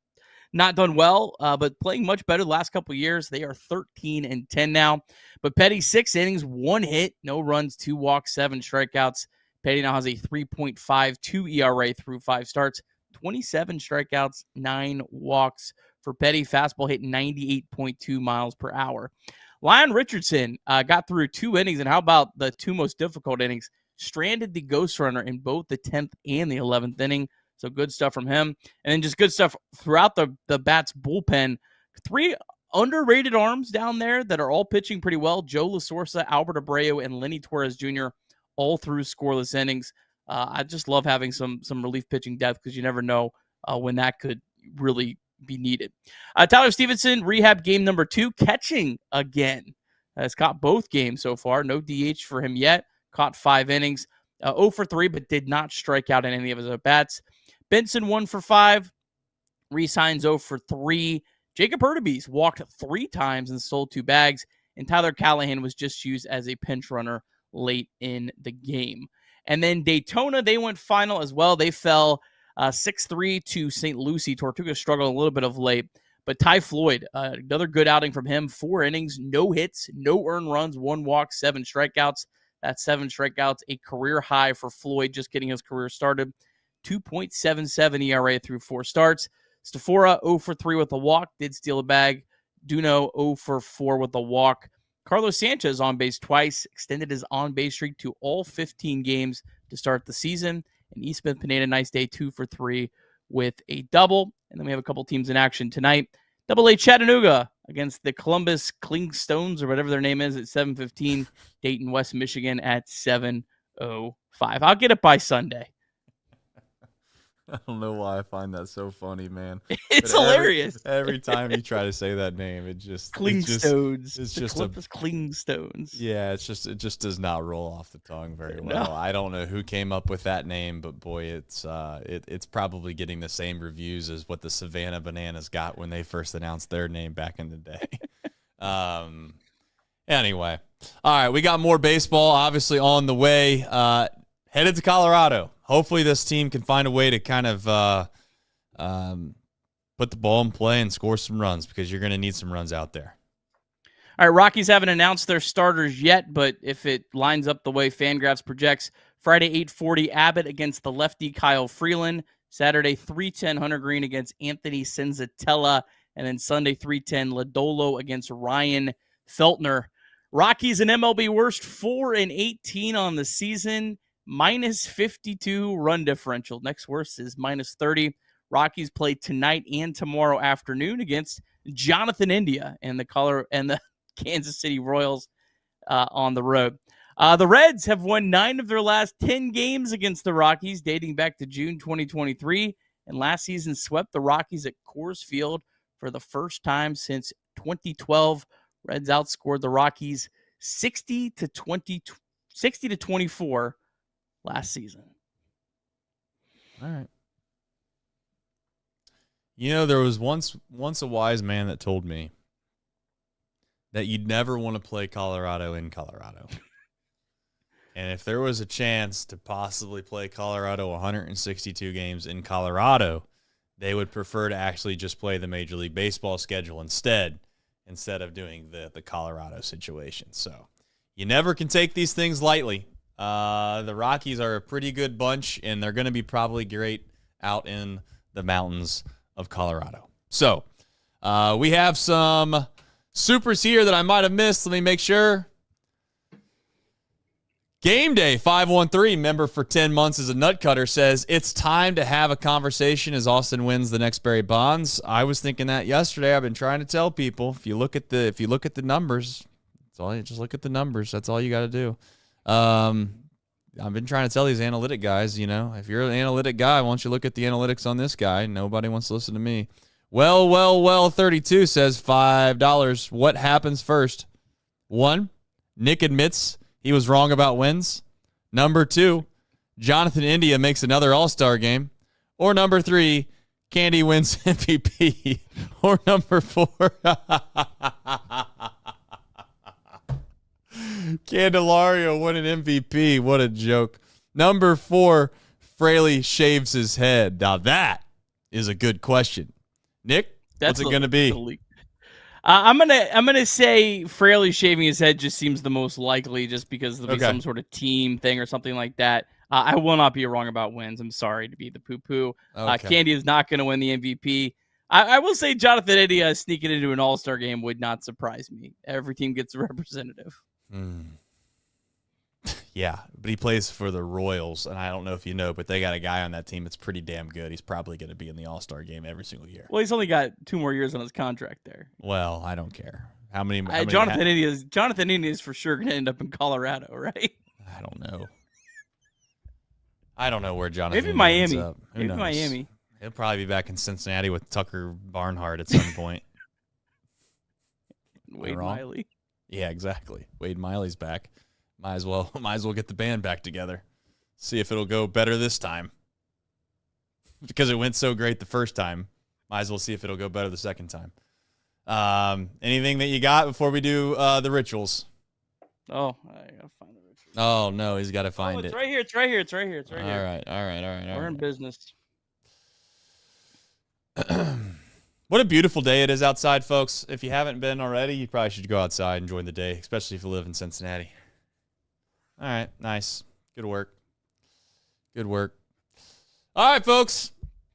done well, but playing much better the last couple of years. They are 13-10 now. But Petty, 6 innings, 1 hit, no runs, 2 walks, 7 strikeouts. Petty now has a 3.52 ERA through 5 starts, 27 strikeouts, 9 walks for Petty. Fastball hit 98.2 miles per hour. Lyon Richardson got through 2 innings, and how about the 2 most difficult innings? Stranded the ghost runner in both the 10th and the 11th inning. So good stuff from him. And then just good stuff throughout the Bats bullpen. 3 underrated arms down there that are all pitching pretty well. Joe LaSorsa, Albert Abreu, and Lenny Torres Jr. all through scoreless innings. I just love having some relief pitching depth because you never know when that could really be needed. Tyler Stevenson, rehab game number 2, catching again. Has caught both games so far. No DH for him yet. Caught 5 innings. 0 for 3, but did not strike out in any of his at-bats. Benson 1 for 5. Resigns 0 for 3. Jacob Hurtubise walked 3 times and sold 2 bags. And Tyler Callahan was just used as a pinch runner late in the game. And then Daytona, they went final as well. They fell 6-3 to St. Lucie. Tortuga struggled a little bit of late. But Ty Floyd, another good outing from him. 4 innings, no hits, no earned runs, 1 walk, 7 strikeouts. That's 7 strikeouts, a career high for Floyd, just getting his career started. 2.77 ERA through 4 starts. Stafora 0 for 3 with a walk, did steal a bag. Duno 0 for 4 with a walk. Carlos Sanchez on base twice, extended his on-base streak to all 15 games to start the season. And Eastman Pineda, nice day, 2 for 3 with a double. And then we have a couple teams in action tonight. AA Chattanooga against the Columbus Clingstones, or whatever their name is, at 7:15. Dayton, West Michigan at 7:05. I'll get it by Sunday. I don't know why I find that so funny, man. It's hilarious. Every time you try to say that name, it just Clingstones. It's the just Columbus Clingstones. Yeah, it just does not roll off the tongue very well. No. I don't know who came up with that name, but boy, it's probably getting the same reviews as what the Savannah Bananas got when they first announced their name back in the day. Anyway, all right, we got more baseball obviously on the way. Headed to Colorado. Hopefully this team can find a way to kind of put the ball in play and score some runs, because you're going to need some runs out there. All right, Rockies haven't announced their starters yet, but if it lines up the way Fangraphs projects, Friday 8:40, Abbott against the lefty Kyle Freeland, Saturday, 3:10, Hunter Green against Anthony Senzatella. And then Sunday, 3:10, Lodolo against Ryan Feltner. Rockies and MLB worst 4-18 on the season, minus 52 run differential. Next worst is minus 30. Rockies play tonight and tomorrow afternoon against Jonathan India and the Kansas City Royals on the road. The Reds have won 9 of their last 10 games against the Rockies, dating back to June 2023, and last season swept the Rockies at Coors Field for the first time since 2012. Reds outscored the Rockies 60-24 last season. All right. You know, there was once a wise man that told me that you'd never want to play Colorado in Colorado. And if there was a chance to possibly play Colorado 162 games in Colorado, they would prefer to actually just play the Major League Baseball schedule instead of doing the Colorado situation. So you never can take these things lightly. The Rockies are a pretty good bunch, and they're going to be probably great out in the mountains of Colorado. So we have some supers here that I might have missed. Let me make sure. Game Day 513, member for 10 months as a nutcutter, says it's time to have a conversation as Austin wins the next Barry Bonds. I was thinking that yesterday. I've been trying to tell people, if you look at the numbers, just look at the numbers. That's all you got to do. I've been trying to tell these analytic guys, if you're an analytic guy, why don't you look at the analytics on this guy? Nobody wants to listen to me. Well, 32 says $5. What happens first? 1, Nick admits he was wrong about wins. Number 2, Jonathan India makes another All-Star game. Or number 3, Candy wins MVP. Or number 4, Candelario won an MVP. What a joke. Number 4, Fraley shaves his head. Now that is a good question. Nick, what's it going to be? I'm gonna say Fraley shaving his head just seems the most likely, just because there'll be some sort of team thing or something like that. I will not be wrong about wins. I'm sorry to be the poo-poo. Candy is not going to win the MVP. I will say Jonathan India sneaking into an All-Star game would not surprise me. Every team gets a representative. Yeah, but he plays for the Royals, and I don't know if you know, but they got a guy on that team that's pretty damn good. He's probably going to be in the All-Star game every single year. Well, he's only got 2 more years on his contract there. Well, I don't care. How many Jonathan India is for sure going to end up in Colorado, right? I don't know where Jonathan Maybe Miami. Ends up. Maybe knows? Miami. He'll probably be back in Cincinnati with Tucker Barnhart at some point. Wade Miley. Yeah, exactly. Wade Miley's back. Might as well get the band back together. See if it'll go better this time. Because it went so great the first time. Might as well see if it'll go better the second time. Anything that you got before we do the rituals? Oh, I gotta find the rituals. Oh no, he's got to find it. It's right here. All right. We're in business. What a beautiful day it is outside, folks. If you haven't been already, you probably should go outside and enjoy the day, especially if you live in Cincinnati. All right, nice. Good work. All right, folks.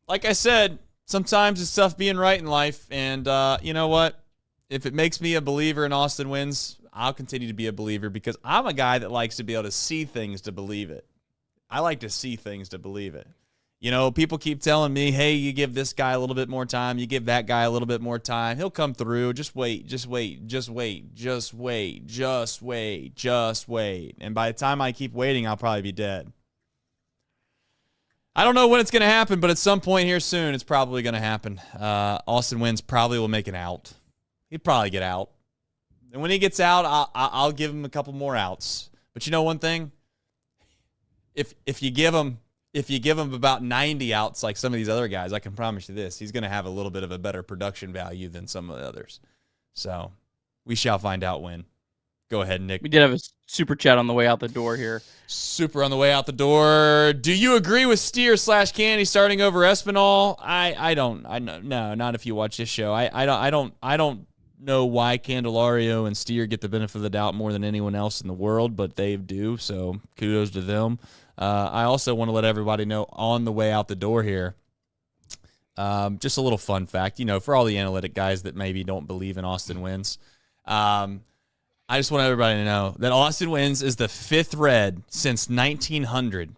Like I said, sometimes it's tough being right in life, and you know what? If it makes me a believer in Austin wins, I'll continue to be a believer because I'm a guy that likes to be able to see things to believe it. I like to see things to believe it. People keep telling me, hey, you give this guy a little bit more time, you give that guy a little bit more time, he'll come through. Just wait. And by the time I keep waiting, I'll probably be dead. I don't know when it's going to happen, but at some point here soon, it's probably going to happen. Austin Wynns probably will make an out. He'd probably get out. And when he gets out, I'll give him a couple more outs. But you know one thing? If you give him about 90 outs like some of these other guys, I can promise you this, he's going to have a little bit of a better production value than some of the others. So we shall find out when. Go ahead, Nick. We did have a super chat on the way out the door here. Super on the way out the door. Do you agree with Steer/Candy starting over Espinal? I don't. No, not if you watch this show. I don't know why Candelario and Steer get the benefit of the doubt more than anyone else in the world, but they do. So kudos to them. I also want to let everybody know on the way out the door here, Just a little fun fact, for all the analytic guys that maybe don't believe in Austin Wynns. I just want everybody to know that Austin Wynns is the 5th Red since 1900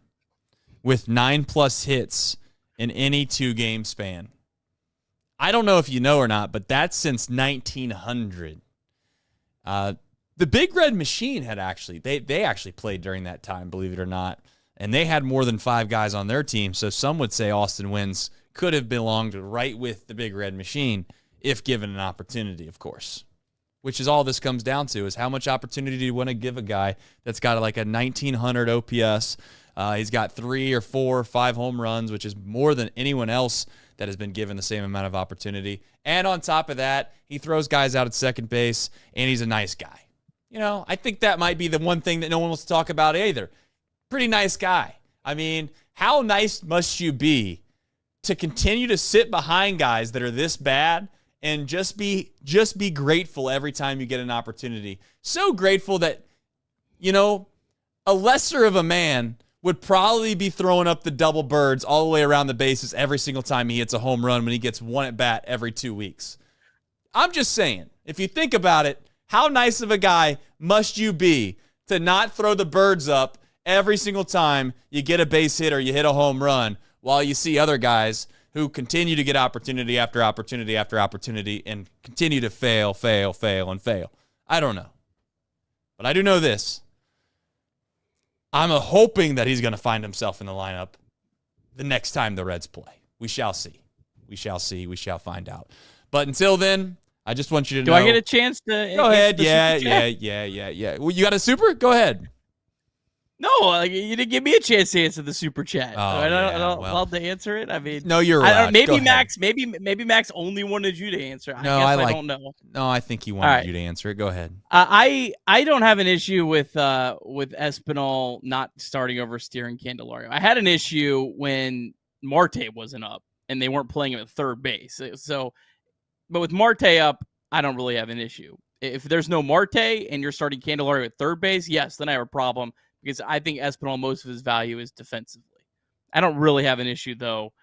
with 9+ hits in any 2-game span. I don't know if you know or not, but that's since 1900. The Big Red Machine had they actually played during that time, believe it or not, and they had more than 5 guys on their team, so some would say Austin Wynns could have belonged right with the Big Red Machine if given an opportunity, of course, which is all this comes down to, is how much opportunity do you want to give a guy that's got like a 1900 OPS. He's got 3 or 4 or 5 home runs, which is more than anyone else that has been given the same amount of opportunity. And on top of that, he throws guys out at second base, and he's a nice guy. I think that might be the one thing that no one wants to talk about either. Pretty nice guy. I mean, how nice must you be to continue to sit behind guys that are this bad and just be grateful every time you get an opportunity? So grateful that, a lesser of a man would probably be throwing up the double birds all the way around the bases every single time he hits a home run when he gets one at bat every 2 weeks. I'm just saying, if you think about it, how nice of a guy must you be to not throw the birds up every single time you get a base hit or you hit a home run, while you see other guys who continue to get opportunity after opportunity after opportunity and continue to fail. I don't know. But I do know this. I'm hoping that he's going to find himself in the lineup the next time the Reds play. We shall see. We shall find out. But until then, I just want you to know. Do I get a chance to? Go ahead. Yeah. Well, you got a super? Go ahead. No, you didn't give me a chance to answer the super chat. Oh, I don't allowed to answer it. I mean, no, you're right. Maybe Max. Maybe Max only wanted you to answer. I don't know. No, I think he wanted you to answer it. Go ahead. I don't have an issue with Espinal not starting over Steer and Candelario. I had an issue when Marte wasn't up and they weren't playing him at third base. So, but with Marte up, I don't really have an issue. If there's no Marte and you're starting Candelario at third base, yes, then I have a problem. Because I think Espinal, most of his value is defensively. I don't really have an issue, though,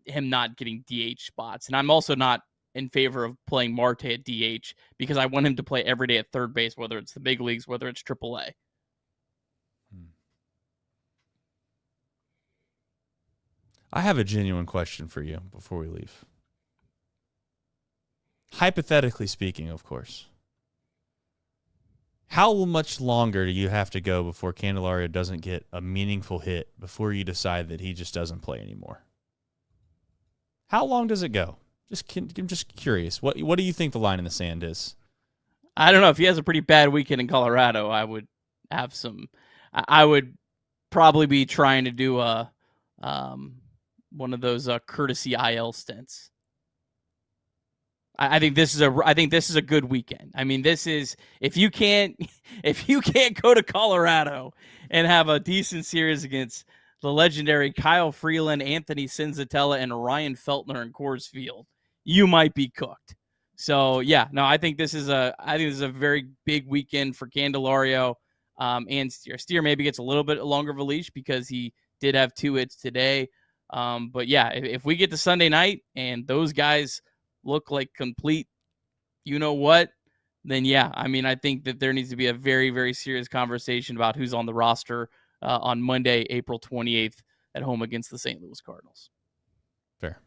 him not getting DH spots. And I'm also not in favor of playing Marte at DH because I want him to play every day at third base, whether it's the big leagues, whether it's AAA. I have a genuine question for you before we leave. Hypothetically speaking, of course. How much longer do you have to go before Candelario doesn't get a meaningful hit before you decide that he just doesn't play anymore? How long does it go? I'm just curious. What do you think the line in the sand is? I don't know. If he has a pretty bad weekend in Colorado, I would have some. I would probably be trying to do one of those courtesy IL stints. I think this is a good weekend. I mean, this is if you can't go to Colorado and have a decent series against the legendary Kyle Freeland, Anthony Senzatella, and Ryan Feltner in Coors Field, you might be cooked. So yeah, no, I think this is a very big weekend for Candelario and Steer. Steer maybe gets a little bit longer of a leash because he did have 2 hits today. But yeah, if we get to Sunday night and those guys look like complete, then yeah, I mean, I think that there needs to be a very, very serious conversation about who's on the roster on Monday, April 28th at home against the St. Louis Cardinals. Fair.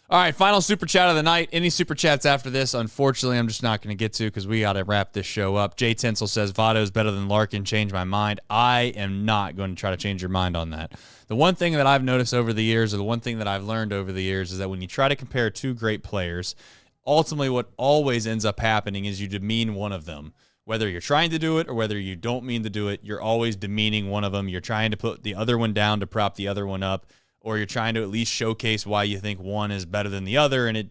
All right, final super chat of the night. Any super chats after this, unfortunately, I'm just not going to get to because we got to wrap this show up. Jay Tinsel says, Votto's better than Larkin. Change my mind. I am not going to try to change your mind on that. The one thing that I've noticed over the years, or the one thing that I've learned over the years, is that when you try to compare 2 great players, ultimately what always ends up happening is you demean one of them. Whether you're trying to do it or whether you don't mean to do it, you're always demeaning one of them. You're trying to put the other one down to prop the other one up, or you're trying to at least showcase why you think one is better than the other. And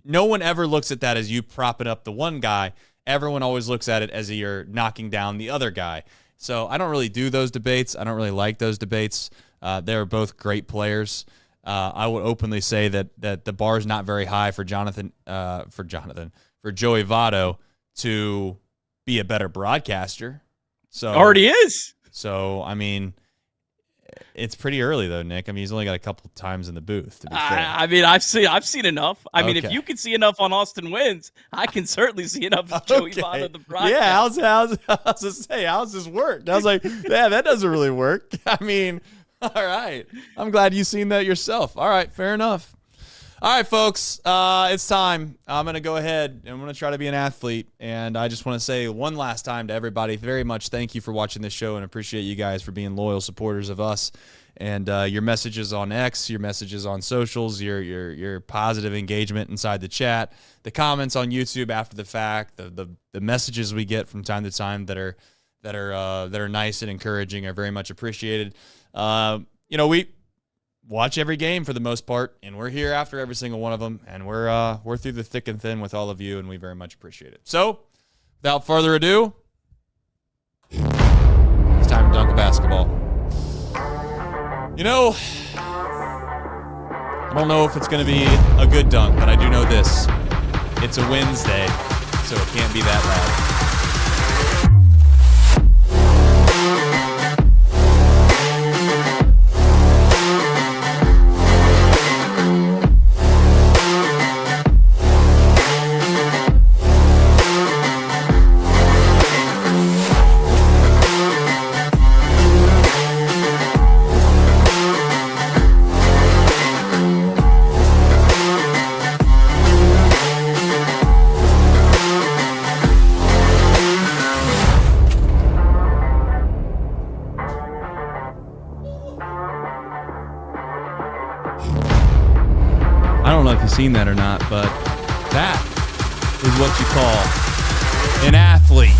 no one ever looks at that as you propping up the one guy. Everyone always looks at it as you're knocking down the other guy. So I don't really do those debates. I don't really like those debates. They're both great players. I would openly say that the bar is not very high for Joey Votto to be a better broadcaster. So already is. So I mean, It's pretty early though, Nick. I mean, he's only got a couple times in the booth. To be fair. I mean, I've seen enough. I mean, if Okay. you can see enough on Austin Wynns, I can certainly see enough of Joey Votto, the broadcast. Yeah, how's this work? I was like, yeah, that doesn't really work. I mean, all right. I'm glad you've seen that yourself. All right, fair enough. All right, folks, it's time. I'm going to go ahead and I'm going to try to be an athlete. And I just want to say one last time to everybody, very much thank you for watching this show and appreciate you guys for being loyal supporters of us. And your messages on X, your messages on socials, your positive engagement inside the chat, the comments on YouTube after the fact, the messages we get from time to time that are nice and encouraging are very much appreciated. We watch every game for the most part, and we're here after every single one of them, and we're through the thick and thin with all of you, and we very much appreciate it. So, without further ado, it's time to dunk a basketball. I don't know if it's going to be a good dunk, but I do know this. It's a Wednesday, so it can't be that loud. I don't know if you've seen that or not, but that is what you call an athlete.